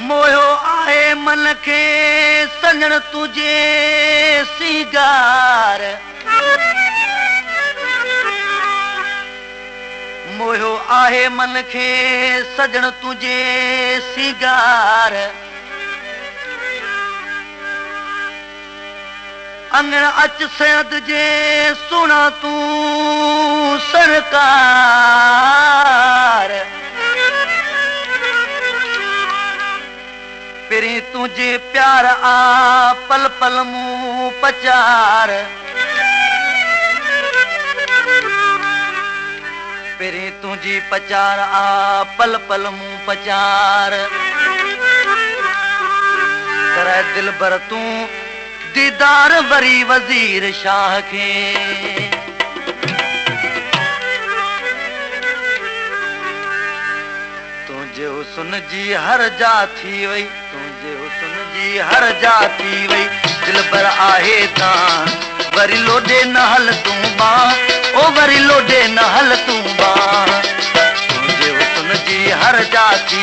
मोयो आहे मन खे सजण तुझे सिंगार मोयो आहे मन खे सजण तुझे सिंगार अंगण अच सैद जे सुना तू सरकार पिरी तुझे प्यार आ पल पल मुंह पचार पिरी तुझी पचार आ पल पल मुंह पचार करे दिल भर तू दीदार वरी वजीर शाह के तुझे हुस्न जी हर जा थी वई तुझे हुस्न जी हर जा थी वई दिल भर आहे तां वरी लोडे न हल तू बा ओ वरी लोडे न हल तू बा तुझे हुस्न जी हर जा थी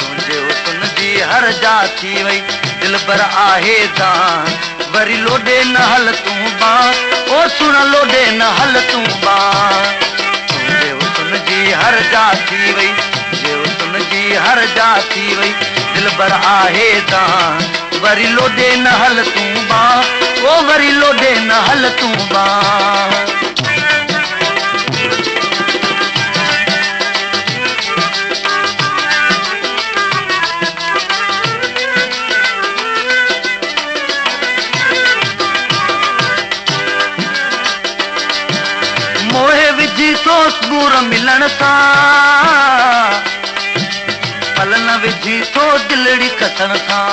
तुझे हुस्न जी हर जा थी वई दिल भर आहे तां वरी लोडे न हल तू बा ओ सुन लोडे न हल तू बा तुझे हुस्न जी हर जा थी वई तुझे हुस्न जी हर जा थी वई दिल भर आहे तां वरी लोडे न हल तू बा ओ वरी लोडे न हल तू बा मोहे विझी सोस गुर मिलण सां पल न विझी तो दिलड़ी कसण सां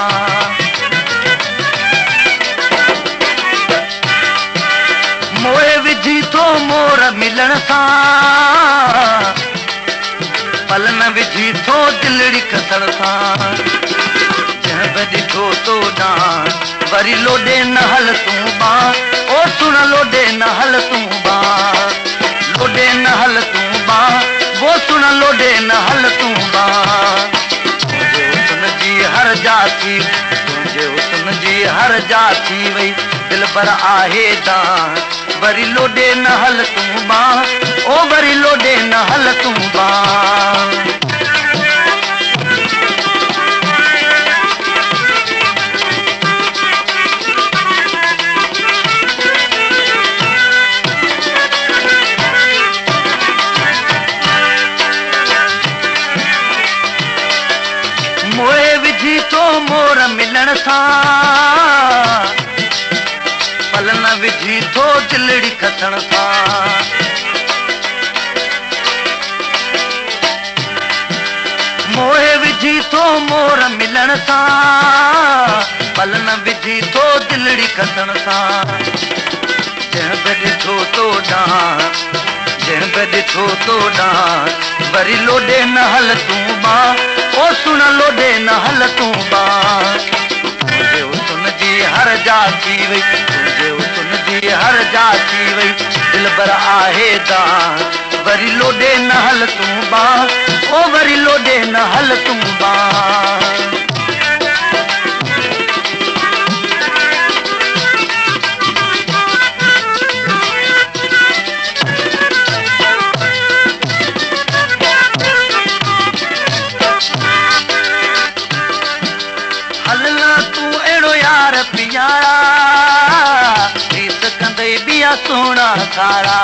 मोहे विझी तो मोर मिलण सां पल न विझी तो दिलड़ी कसण सां जंहिं बि ॾिठो तो ॾांहुं वरी लोडे न हल तू बा ओ सुन लोडे न हल तू बा लोडे न हल तू बा वो सुन लोडे न हल तू बा तुझे हुस्न जी हर जा थी तुझे हुस्न जी हर जा थी वई दिल भर आहे तां वरी लोडे न हल तू बा ओ वरी लोडे न हल तू बा मोहे विझी तो मोर मिलण सां पल न विझी तो दिलड़ी खसण सां मोहे विझी तो मोर मिलण सां पल न विझी तो दिलड़ी खसण सां जंहिं बि ॾिठो तो ॾांहुं जंहिं बि ॾिठो तो ॾांहुं वरी लोडे न हल तू बा ओ सुन लोडे न हल तू बा तुझे हुस्न जी हर जा थी वई तुझे हुस्न जी हर जा थी वई दिल भर आहे तां वरी लोडे न हल तू बा ओ वरी लोडे न हल तू बा पियारा रीत कंदे बिया सोना सारा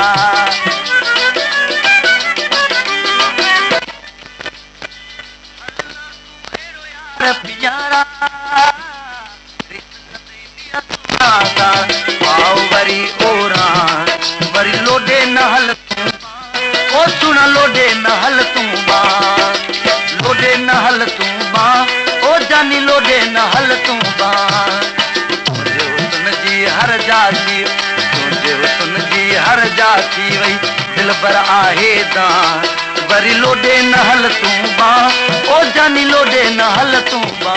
पियारा रीत कंदे बिया सोना सारा पाओ वरी ओरा वरी लोडे न हल तू ओ सुन लोडे न हल तू बा लोडे न हल तू बा ओ जानी लोडे न हल तू बा हर जा थी तुझे हुस्न जी हर जा थी वई दिल भर आहे तां वरी लोडे न हल तू बा ओ जानी लोडे न हल तू बा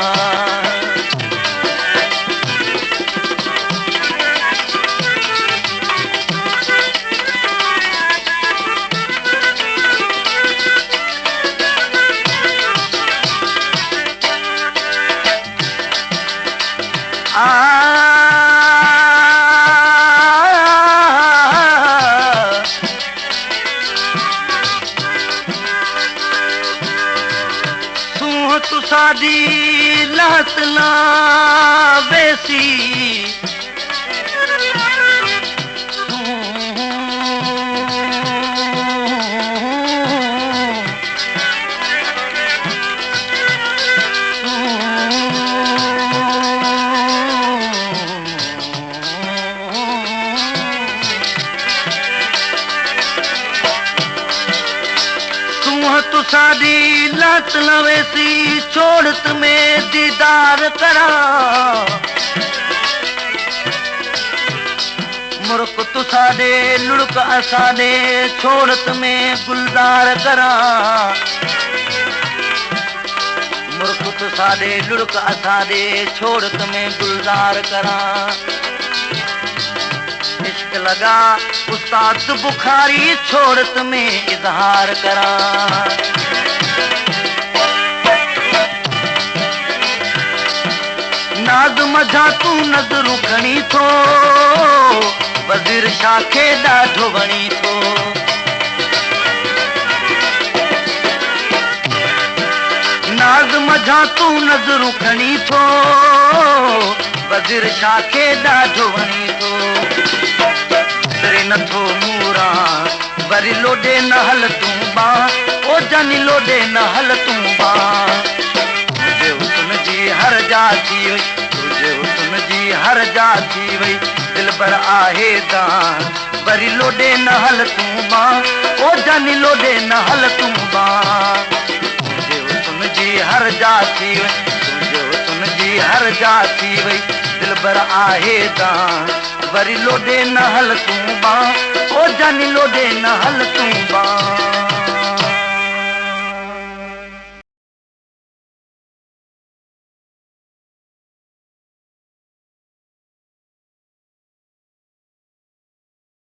आ सूह तुसादी लहत ना वेसी तुसादी लत लवेसी छोड़त में दीदार करा मुर्क तुसादे लुड़क असादे छोड़त में गुलजार करा मुर्क तुसादे लुड़क असादे छोड़त में गुलजार करा इश्क लगा उस्ताद बुखारी छोड़त में इजहार करा नाज़ मझा तू नज़रूं खणी थो वज़ीर शाह खे ॾाढो वणी थो नाज़ मझा तू नज़रूं खणी थो वज़ीर शाह खे ॾाढो वणी थो सिरे नथो मूरा वरी लोॾे न हल तूं बा ओ जानी लोॾे न हल तूं बा तुझे हुस्न जी हर जा थी वई तुझे हुस्न जी हर जा थी वई दिलबर आहे दान वरी लोॾे न हल तूं बा ओ जानी लोॾे न हल तूं बा तुझे हुस्न जी हर जा थी वई तुझे हुस्न जी हर जा थी वई दिलबर आहे दान वरी लोॾे न हल तूं बा ओ जानी लोॾे न हल तूं बा